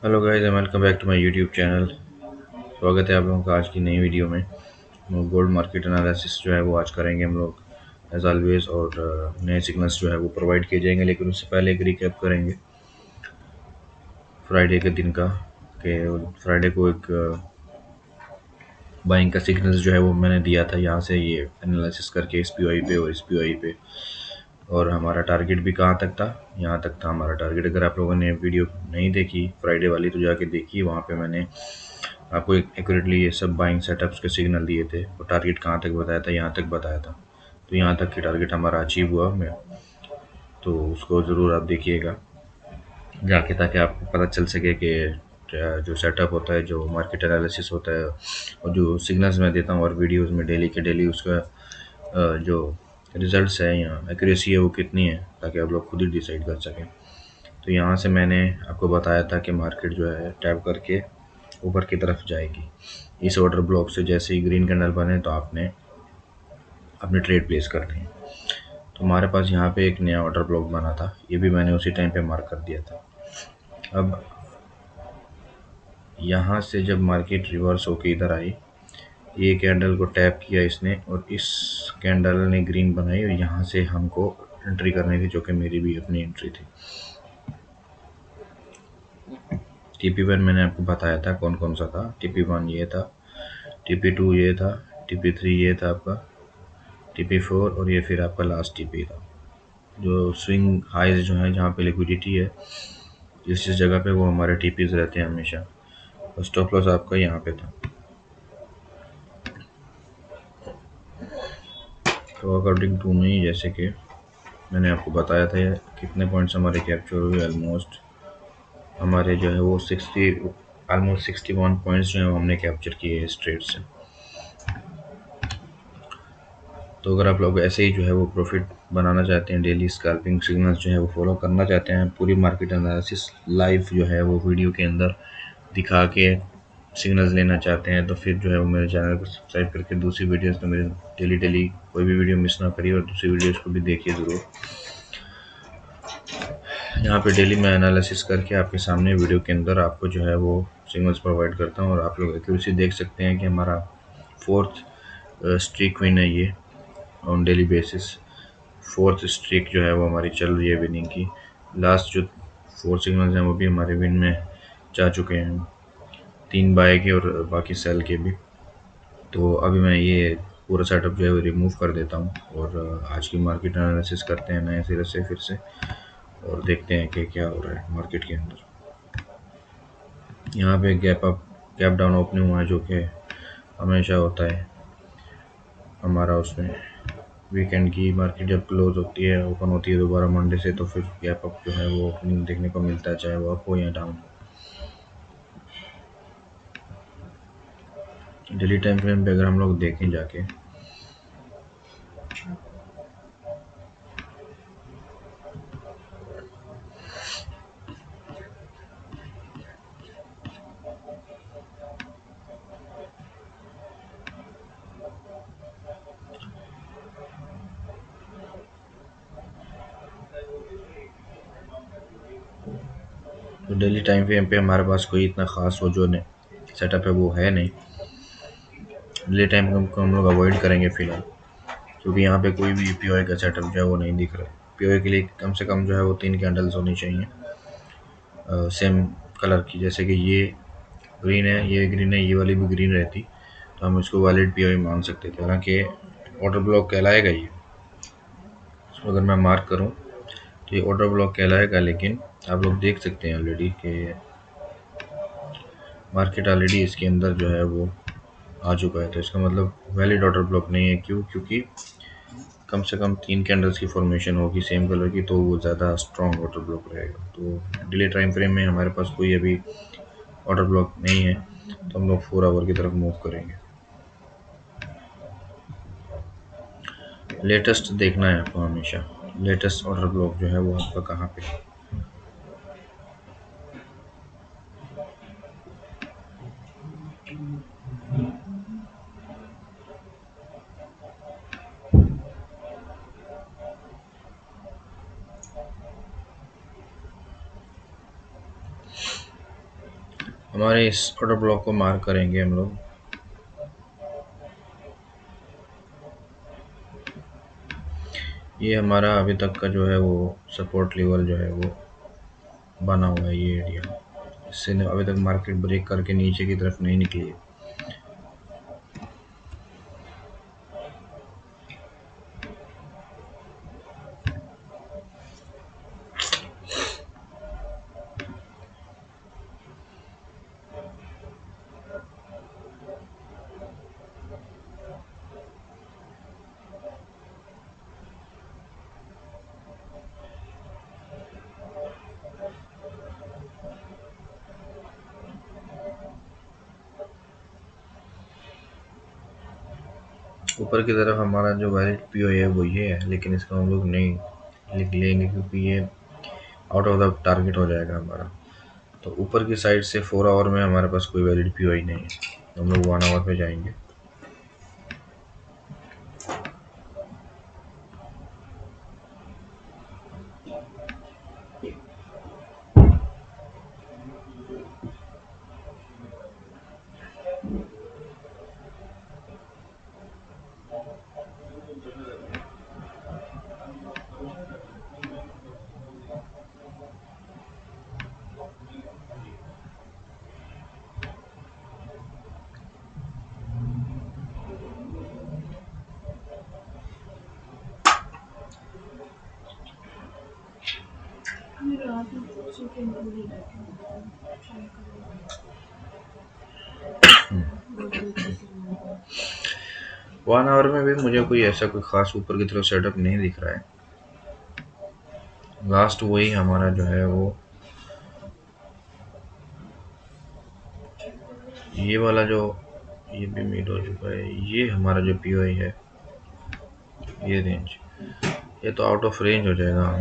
Hello guys and welcome back to my YouTube channel. स्वागत है आप लोगों का आज की नई वीडियो में। गोल्ड मार्केट एनालिसिस जो है वो आज करेंगे हम लोग एज ऑलवेज, और नए सिग्नल्स जो है वो प्रोवाइड किए जाएंगे, लेकिन उससे पहले एक रिकैप करेंगे फ्राइडे के दिन का। कि फ्राइडे को एक बाइंग का सिग्नल्स जो है वो मैंने दिया था यहाँ से, ये एनालिसिस करके SPY पे और SPY पे, और हमारा टारगेट भी कहाँ तक था, यहाँ तक था हमारा टारगेट। अगर आप लोगों ने वीडियो नहीं देखी फ्राइडे वाली तो जाके देखिए, वहाँ पे मैंने आपको एक्यूरेटली ये सब बाइंग सेटअप्स के सिग्नल दिए थे और टारगेट कहाँ तक बताया था, यहाँ तक बताया था। तो यहाँ तक की टारगेट हमारा अचीव हुआ मैं, तो उसको ज़रूर आप देखिएगा जाके, ताकि आपको पता चल सके कि जो सेटअप होता है, जो मार्केट एनालिसिस होता है, और जो सिग्नल्स मैं देता हूँ और वीडियोस में डेली के डेली, उसका जो रिजल्ट्स है या एक्यूरेसी है वो कितनी है, ताकि आप लोग खुद ही डिसाइड कर सकें। तो यहाँ से मैंने आपको बताया था कि मार्केट जो है टैप करके ऊपर की तरफ जाएगी। इस ऑर्डर ब्लॉक से जैसे ही ग्रीन कैंडल बने तो आपने अपने ट्रेड प्लेस करनी है। तो हमारे पास यहाँ पे एक नया ऑर्डर ब्लॉक बना था, ये भी मैंने उसी टाइम पे मार्क कर दिया था। अब यहाँ से जब मार्केट रिवर्स होके इधर आई, ये कैंडल को टैप किया इसने और इस कैंडल ने ग्रीन बनाई, और यहाँ से हमको एंट्री करनी थी, जो कि मेरी भी अपनी एंट्री थी। TP1 मैंने आपको बताया था कौन कौन सा था। TP1 ये था, TP2 ये था, TP3 ये था आपका, TP4, और ये फिर आपका लास्ट TP था। जो स्विंग हाइज जो है, जहाँ पे लिक्विडिटी है जिस जगह पे, वो हमारे TPs रहते हैं हमेशा। और स्टॉप लॉस आपका यहाँ पे था। तो अकॉर्डिंग टू मी, जैसे कि मैंने आपको बताया था, कितने पॉइंट्स हमारे कैप्चर हुए, ऑलमोस्ट हमारे जो है वो 61 पॉइंट्स जो है वो हमने कैप्चर किए इस ट्रेड से। तो अगर आप लोग ऐसे ही जो है वो प्रॉफिट बनाना चाहते हैं, डेली स्कैल्पिंग सिग्नल्स जो है वो फॉलो करना चाहते हैं, पूरी मार्केट एनालिसिस लाइव जो है वो वीडियो के अंदर दिखा के सिग्नल्स लेना चाहते हैं, तो फिर जो है वो मेरे चैनल को सब्सक्राइब करके दूसरी वीडियोस तो मेरे डेली डेली कोई भी वीडियो मिस ना करिए, और दूसरी वीडियोस को भी देखिए ज़रूर। यहाँ पे डेली मैं एनालिसिस करके आपके सामने वीडियो के अंदर आपको जो है वो सिग्नल्स प्रोवाइड करता हूँ, और आप लोग एक्यूरेसी देख सकते हैं कि हमारा फोर्थ स्ट्रीक विन है ये on daily basis. Fourth streak जो है वो हमारी चल रही है विनिंग की। लास्ट जो 4 सिग्नल्स हैं वो भी हमारे विन में जा चुके हैं, 3 बाय के और बाकी सेल के भी। तो अभी मैं ये पूरा सेटअप जो है वो रिमूव कर देता हूँ, और आज की मार्केट एनालिसिस करते हैं नए सिरे से फिर से, और देखते हैं कि क्या हो रहा है मार्केट के अंदर। यहाँ पे gap up gap down opening हुआ है, जो कि हमेशा होता है हमारा। उसमें वीकेंड की मार्केट जब क्लोज होती है, ओपन होती है दोबारा मंडे से, तो फिर गैप अप जो है वो ओपनिंग देखने को मिलता है, चाहे वो अप हो या डाउन। डेली टाइम फ्रेम पे अगर हम लोग देखें जाके, तो डेली टाइम फ्रेम पे हमारे पास कोई इतना ख़ास वो जो सेटअप है वो है नहीं। डेली टाइम फ्रेम को हम लोग अवॉइड करेंगे फ़िलहाल, क्योंकि यहाँ पे कोई भी POI का सेटअप जो है वो नहीं दिख रहा है। POI के लिए कम से कम जो है वो 3 कैंडल्स होनी चाहिए सेम कलर की। जैसे कि ये ग्रीन है, ये ग्रीन है, ये वाली भी ग्रीन रहती तो हम इसको वैलिड POI मान सकते थे। हालांकि ऑर्डर ब्लॉक कहलाएगा ये, इसको अगर मैं मार्क करूँ तो ये ऑर्डर ब्लॉक कहलाएगा, लेकिन आप लोग देख सकते हैं ऑलरेडी कि मार्केट ऑलरेडी इसके अंदर जो है वो आ चुका है। तो इसका मतलब वैलिड ऑर्डर ब्लॉक नहीं है। क्यों? क्योंकि कम से कम 3 कैंडल्स की फॉर्मेशन होगी सेम कलर की, तो वो ज़्यादा स्ट्रॉन्ग ऑर्डर ब्लॉक रहेगा। तो डेली टाइम फ्रेम में हमारे पास कोई अभी ऑर्डर ब्लॉक नहीं है, तो हम लोग 4 आवर की तरफ मूव करेंगे। लेटेस्ट देखना है आपको हमेशा, लेटेस्ट ऑर्डर ब्लॉक जो है वो आपका कहाँ पे है। हमारे इस ऑर्डर ब्लॉक को मार्क करेंगे हम लोग। ये हमारा अभी तक का जो है वो सपोर्ट लेवल जो है वो बना हुआ है, ये एरिया। इससे अभी तक मार्केट ब्रेक करके नीचे की तरफ नहीं निकली है। ऊपर की तरफ हमारा जो वैलिड पीओ है वो ये है, लेकिन इसको हम लोग नहीं लिख लेंगे क्योंकि ये आउट ऑफ द टारगेट हो जाएगा हमारा। तो ऊपर की साइड से 4 आवर में हमारे पास कोई वैलिड पीओ नहीं है, तो हम लोग 1 आवर पे जाएंगे। वन आवर में भी मुझे कोई ऐसा कोई खास ऊपर की तरफ सेटअप नहीं दिख रहा है। लास्ट वही हमारा जो है वो ये वाला जो ये भी मीट हो चुका है, ये हमारा जो पीओआई है ये रेंज, ये तो आउट ऑफ रेंज हो जाएगा,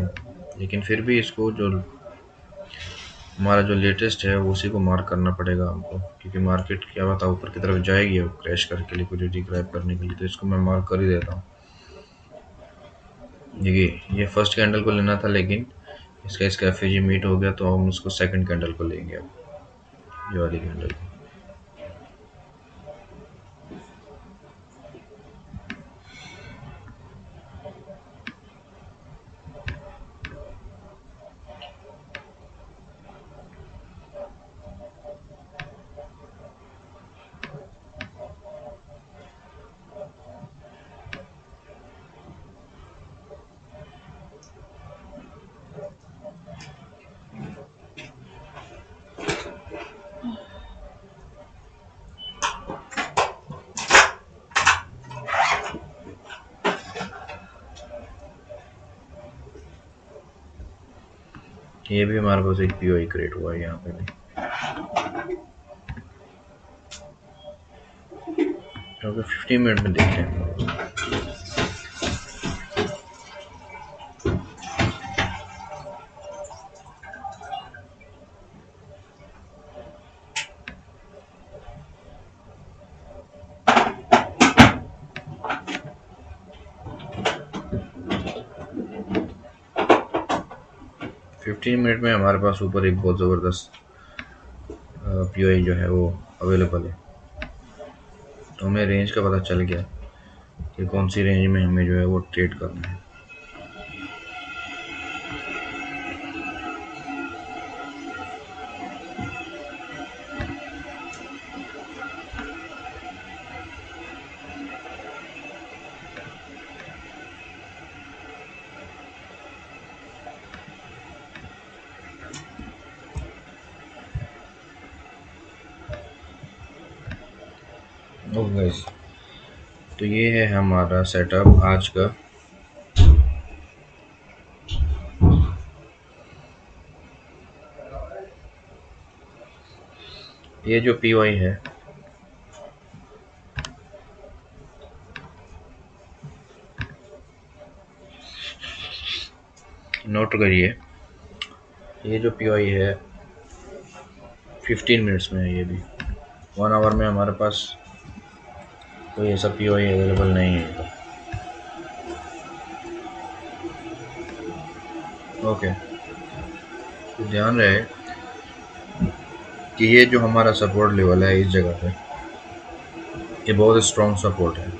लेकिन फिर भी इसको जो हमारा जो लेटेस्ट है उसी को मार्क करना पड़ेगा हमको, क्योंकि मार्केट क्या पता ऊपर की तरफ जाएगी वो क्रैश करके लिक्विडिटी ग्रैब करने के लिए। तो इसको मैं मार्क कर ही देता हूँ। देखिए ये फर्स्ट कैंडल को लेना था, लेकिन इसका एफएजी मीट हो गया, तो हम उसको सेकंड कैंडल को लेंगे अब, ये वाली कैंडल को। ये भी हमारे पास एक पीओआई क्रिएट हुआ है यहाँ पे भी, क्योंकि 15 मिनट में देख लेंगे। फिफ्टीन मिनट में हमारे पास ऊपर एक बहुत ज़बरदस्त पीओआई जो है वो अवेलेबल है, तो हमें रेंज का पता चल गया कि कौन सी रेंज में हमें जो है वो ट्रेड करना है। ओके गाइस, तो ये है हमारा सेटअप आज का। ये जो पीओआई है नोट करिए, ये जो पीओआई है 15 मिनट्स में है, ये भी 1 आवर में हमारे पास कोई ऐसा पीओआई अवेलेबल नहीं है। ओके, तो ध्यान रहे कि ये जो हमारा सपोर्ट लेवल है इस जगह पे, ये बहुत स्ट्रॉन्ग सपोर्ट है।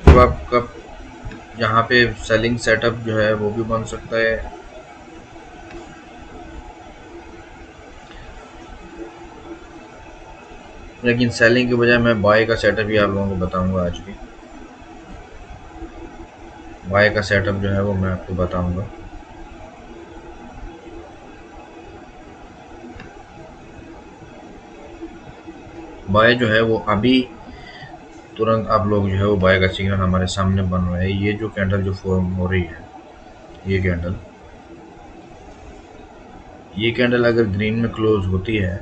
तो आपका यहाँ पे सेलिंग सेटअप जो है वो भी बन सकता है, लेकिन सेलिंग के बजाय मैं बाय का सेटअप ही आप लोगों को बताऊंगा। आज भी बाय का सेटअप जो है वो मैं आपको बताऊंगा। बाय जो है वो अभी तुरंत आप लोग जो है वो बाय का सिग्नल हमारे सामने बन रहा है। ये जो कैंडल जो फॉर्म हो रही है, ये कैंडल अगर ग्रीन में क्लोज होती है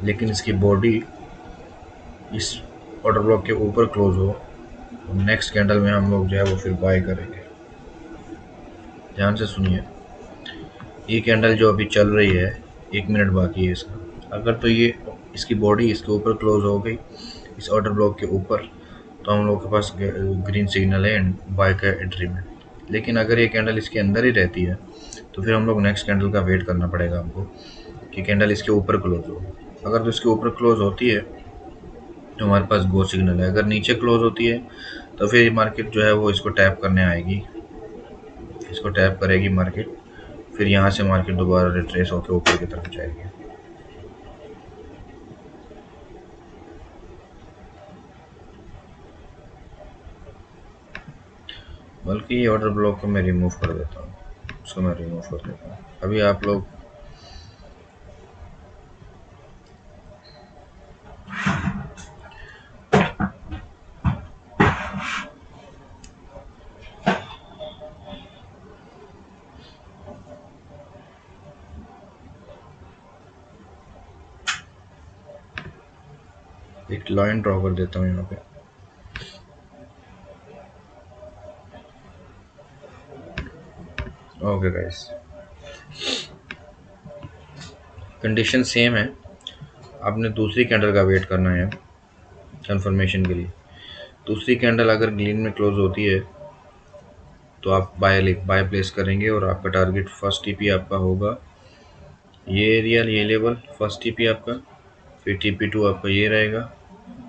लेकिन इसकी बॉडी इस ऑर्डर ब्लॉक के ऊपर क्लोज हो, तो नेक्स्ट कैंडल में हम लोग जो है वो फिर बाय करेंगे। ध्यान से सुनिए, ये कैंडल जो अभी चल रही है, 1 मिनट बाकी है इसका, अगर तो ये इसकी बॉडी इसके ऊपर क्लोज हो गई इस ऑर्डर ब्लॉक के ऊपर, तो हम लोग के पास ग्रीन सिग्नल है बाय का एंट्री में। लेकिन अगर ये कैंडल इसके अंदर ही रहती है तो फिर हम लोग नेक्स्ट कैंडल का वेट करना पड़ेगा हमको कि कैंडल इसके ऊपर क्लोज हो। अगर तो इसके ऊपर क्लोज होती है तो हमारे पास गो सिग्नल है। अगर नीचे क्लोज होती है तो फिर मार्केट जो है वो इसको टैप करने आएगी, इसको टैप करेगी मार्केट, फिर यहाँ से मार्केट दोबारा रिट्रेस होकर ऊपर की तरफ जाएगी। बल्कि ये ऑर्डर ब्लॉक को मैं रिमूव कर देता हूँ, उसको मैं रिमूव कर देता हूँ। अभी आप लोग एक लाइन ड्रॉ कर देता हूँ यहाँ पे। ओके गाइस, कंडीशन सेम है। आपने दूसरी कैंडल का वेट करना है कंफर्मेशन के लिए। दूसरी कैंडल अगर ग्रीन में क्लोज होती है तो आप बाय प्लेस करेंगे और आपका टारगेट फर्स्ट टीपी आपका होगा ये एरिया, ये लेवल फर्स्ट टीपी आपका, फिर TP2 आपका ये रहेगा,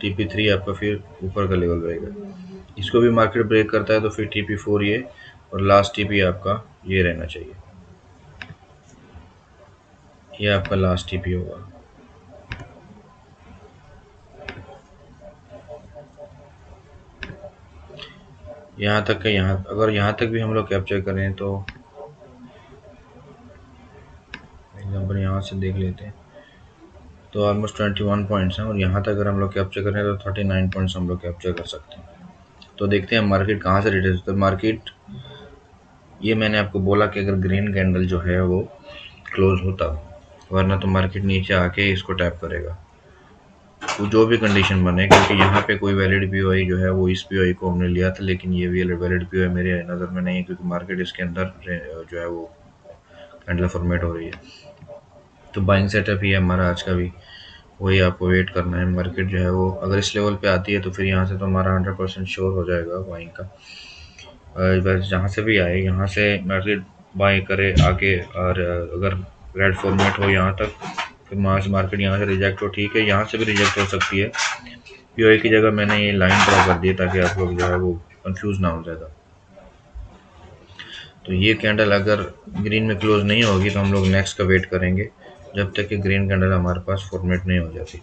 TP3 आपका फिर ऊपर का लेवल रहेगा। इसको भी मार्केट ब्रेक करता है तो फिर TP4 ये, और लास्ट टीपी आपका ये रहना चाहिए, ये आपका लास्ट टीपी होगा। यहाँ तक का, यहाँ अगर यहाँ तक भी हम लोग कैप्चर करें तो एग्जाम्पल यहाँ से देख लेते हैं, तो ऑलमोस्ट 21 पॉइंट्स हैं, और यहाँ तक अगर हम लोग कैप्चर करें तो 39 पॉइंट्स हम लोग कैप्चर कर सकते हैं। तो देखते हैं मार्केट कहाँ से रिट्रेस होता है। मार्केट, ये मैंने आपको बोला कि अगर ग्रीन कैंडल जो है वो क्लोज होता, वरना तो मार्केट नीचे आके इसको टैप करेगा, तो जो भी कंडीशन बने, क्योंकि यहाँ पे कोई वैलिड POI जो है वो इस POI को हमने लिया था, लेकिन ये भी वैलिड POI मेरे नज़र में नहीं है, क्योंकि मार्केट इसके अंदर जो है वो कैंडल फॉर्मेट हो रही है। तो बाइंग सेटअप ही है हमारा आज का भी, वही आपको वेट करना है। मार्केट जो है वो अगर इस लेवल पे आती है तो फिर यहाँ से तो हमारा 100% श्योर हो जाएगा बाइंग का। बस जहाँ से भी आए, यहाँ से मार्केट बाई करे आगे, और अगर रेड फॉर्मेट हो यहाँ तक, फिर वहाँ से मार्केट यहाँ से रिजेक्ट हो, ठीक है, यहाँ से भी रिजेक्ट हो सकती है। POI की जगह मैंने ये लाइन ड्रॉ कर दी ताकि आप लोग जो है वो कंफ्यूज ना हो ज़्यादा। तो ये कैंडल अगर ग्रीन में क्लोज नहीं होगी तो हम लोग नेक्स्ट का वेट करेंगे जब तक कि ग्रीन कैंडल हमारे पास फॉर्मेट नहीं हो जाती।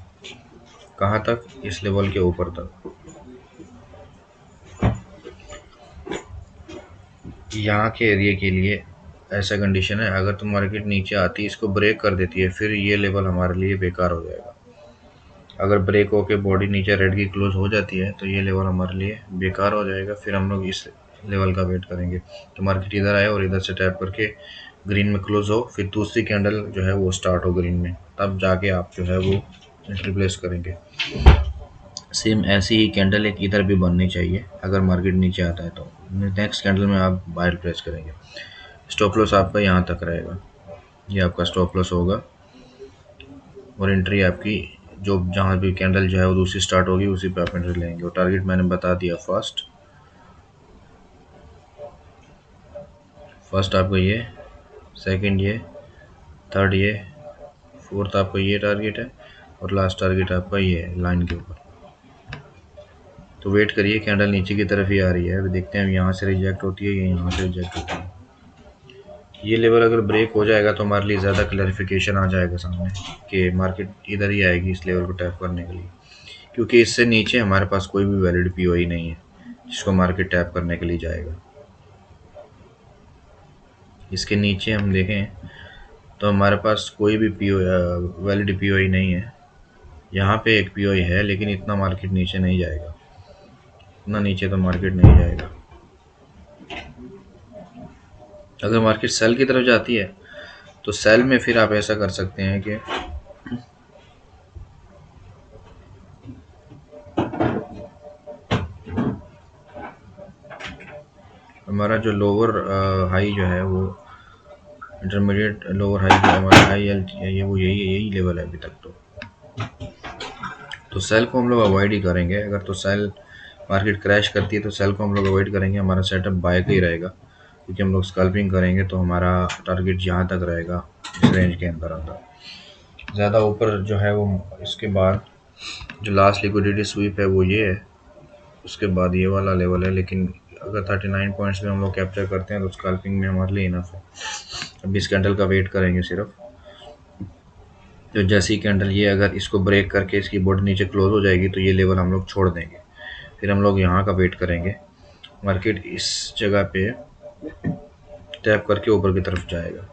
कहाँ तक? इस लेवल के ऊपर तक। यहाँ के एरिया के लिए ऐसा कंडीशन है, अगर तो मार्केट नीचे आती है, इसको ब्रेक कर देती है, फिर ये लेवल हमारे लिए बेकार हो जाएगा। अगर ब्रेक होके बॉडी नीचे रेड की क्लोज हो जाती है तो ये लेवल हमारे लिए बेकार हो जाएगा, फिर हम लोग इस लेवल का वेट करेंगे। तो मार्केट इधर आए और इधर से टैप करके ग्रीन में क्लोज हो, फिर दूसरी कैंडल जो है वो स्टार्ट हो ग्रीन में, तब जाके आप जो है वो एंट्री प्लेस करेंगे। सेम ऐसी ही कैंडल एक इधर भी बननी चाहिए। अगर मार्केट नीचे आता है तो नेक्स्ट कैंडल में आप बाय प्लेस करेंगे। स्टॉप लॉस आपका यहाँ तक रहेगा, ये आपका स्टॉप लॉस होगा, और एंट्री आपकी जो जहाँ भी कैंडल जो है वो दूसरी स्टार्ट होगी उसी पे आप एंट्री लेंगे। और टारगेट मैंने बता दिया, फर्स्ट आपका ये, सेकंड ये, थर्ड ये, फोर्थ आपका ये टारगेट है और लास्ट टारगेट आपका ये है लाइन के ऊपर। तो वेट करिए, कैंडल नीचे की तरफ ही आ रही है, अभी देखते हैं यहाँ से रिजेक्ट होती है या यहाँ से रिजेक्ट होती है। ये लेवल अगर ब्रेक हो जाएगा तो हमारे लिए ज़्यादा क्लैरिफिकेशन आ जाएगा सामने कि मार्केट इधर ही आएगी इस लेवल को टैप करने के लिए, क्योंकि इससे नीचे हमारे पास कोई भी वैलिड पीओई नहीं है जिसको मार्केट टैप करने के लिए जाएगा। इसके नीचे हम देखें तो हमारे पास कोई भी वैलिड पीओई नहीं है। यहाँ पे एक पीओई है लेकिन इतना मार्केट नीचे नहीं जाएगा, इतना नीचे तो मार्केट नहीं जाएगा। अगर मार्केट सेल की तरफ जाती है तो सेल में फिर आप ऐसा कर सकते हैं कि हमारा जो लोअर हाई जो है वो इंटरमीडिएट लोअर हाई जो हमारा हाई ये वो यही लेवल है अभी तक। तो सेल को हम लोग अवॉइड ही करेंगे। अगर तो सेल मार्केट क्रैश करती है तो सेल को हम लोग अवॉइड करेंगे। हमारा सेटअप बाय का ही रहेगा, क्योंकि हम लोग स्कल्पिंग करेंगे तो हमारा टारगेट यहाँ तक रहेगा, इस रेंज के अंदर अंदर। ज़्यादा ऊपर जो है वो इसके बाद जो लास्ट लिक्विडिटी स्वीप है वो ये है, उसके बाद ये वाला लेवल है। लेकिन अगर 39 पॉइंट्स में हम लोग कैप्चर करते हैं तो स्कल्पिंग में हमारे लिए इनफ है। अभी इस कैंडल का वेट करेंगे सिर्फ। तो जैसे ही कैंडल ये अगर इसको ब्रेक करके इसकी बॉडी नीचे क्लोज हो जाएगी तो ये लेवल हम लोग छोड़ देंगे, फिर हम लोग यहाँ का वेट करेंगे। मार्केट इस जगह पे टैप करके ऊपर की तरफ जाएगा,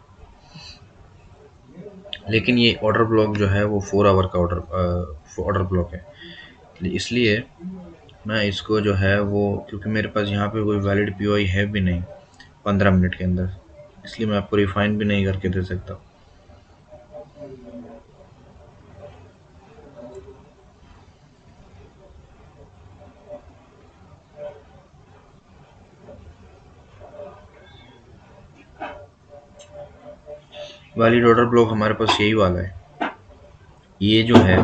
लेकिन ये ऑर्डर ब्लॉक जो है वो 4 आवर का ऑर्डर ब्लॉक है। इसलिए मैं इसको जो है वो, क्योंकि मेरे पास यहाँ पे कोई वैलिड पीओई है भी नहीं 15 मिनट के अंदर, इसलिए मैं आपको रिफाइन भी नहीं करके दे सकता। वैलिड ऑर्डर ब्लॉक हमारे पास यही वाला है। ये जो है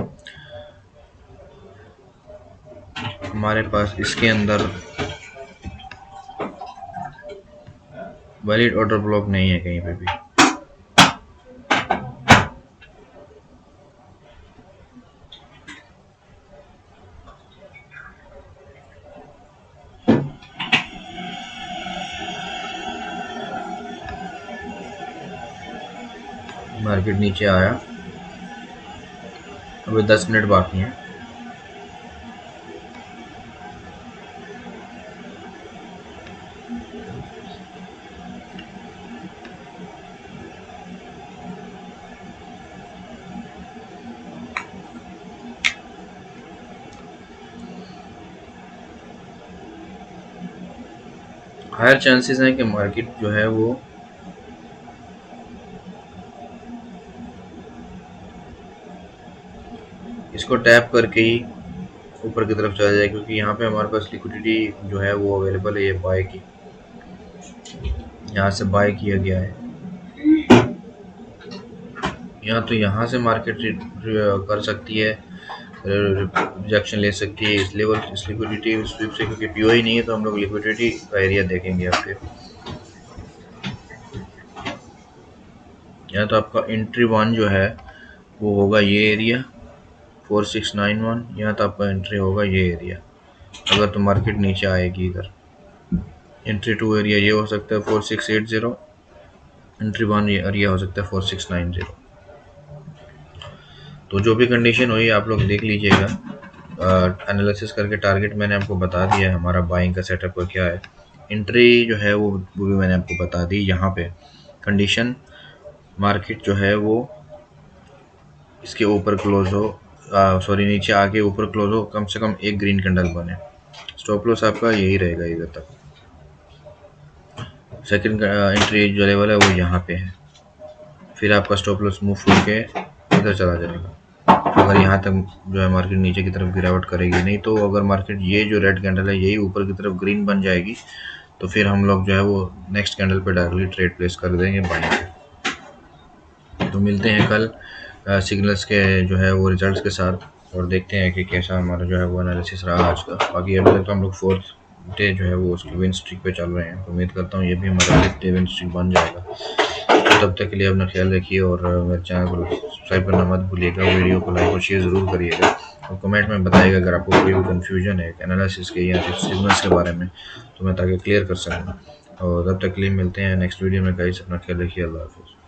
हमारे पास इसके अंदर वैलिड ऑर्डर ब्लॉक नहीं है कहीं पे भी। मार्केट नीचे आया, अभी 10 मिनट बाकी हैं। हायर चांसेस हैं कि मार्केट जो है वो इसको टैप करके ही ऊपर की तरफ चला जाए, क्योंकि यहाँ पे हमारे पास लिक्विडिटी जो है वो अवेलेबल है। ये बाय की, यहाँ से बाय किया गया है, यहाँ तो यहाँ से मार्केट कर सकती है, रिजेक्शन ले सकती है इस लेवल इस लिक्विडिटी स्वीप से, क्योंकि पीओई नहीं है तो हम लोग लिक्विडिटी का एरिया देखेंगे आपके। यहाँ तो आपका एंट्री 1 जो है वो होगा ये एरिया 4691, यहाँ तो आपका एंट्री होगा ये एरिया। अगर तो मार्केट नीचे आएगी इधर, एंट्री 2 एरिया ये हो सकता है 4680, एंट्री 1 ये एरिया हो सकता है 4690। तो जो भी कंडीशन हुई आप लोग देख लीजिएगा, एनालिसिस करके। टारगेट मैंने आपको बता दिया है हमारा बाइंग का सेटअप का क्या है। एंट्री जो है वो भी मैंने आपको बता दी। यहाँ पे कंडीशन मार्केट जो है वो इसके ऊपर क्लोज हो, सॉरी नीचे आके ऊपर क्लोज हो, कम से कम एक ग्रीन कैंडल बने। स्टॉप लॉस आपका यही रहेगा इधर तक। सेकंड एंट्री जो लेवल है वो यहाँ पे है, फिर आपका स्टॉप लॉस मूव होके इधर चला जाएगा। अगर यहाँ तक जो है मार्केट नीचे की तरफ गिरावट करेगी नहीं, तो अगर मार्केट ये जो रेड कैंडल है यही ऊपर की तरफ ग्रीन बन जाएगी तो फिर हम लोग जो है वो नेक्स्ट कैंडल पे डायरेक्टली ट्रेड प्लेस कर देंगे बाइंग पे। तो मिलते हैं कल सिग्नल्स के जो है वो रिजल्ट्स के साथ, और देखते हैं कि कैसा हमारा जो है वो एनालिसिस रहा आज का। बाकी अभी तक तो हम लोग 4th डे जो है वो उसकी विन स्ट्रीक पे चल रहे हैं, तो उम्मीद करता हूँ ये भी हमारा 5th डे विन स्ट्रीक बन जाएगा। तब तक के लिए अपना ख्याल रखिए और मेरे चैनल को सब्सक्राइब करना मत भूलिएगा। वीडियो को लाइक और शेयर ज़रूर करिएगा और कमेंट में बताइएगा अगर आपको कोई भी कन्फ्यूजन है एनालिसिस के या फिर सिग्नल्स के बारे में, तो मैं ताकि क्लियर कर सकूँ। और तब तक के लिए मिलते हैं नेक्स्ट वीडियो में। गाइस अपना ख्याल रखिए। अल्लाह हाफ़िज़।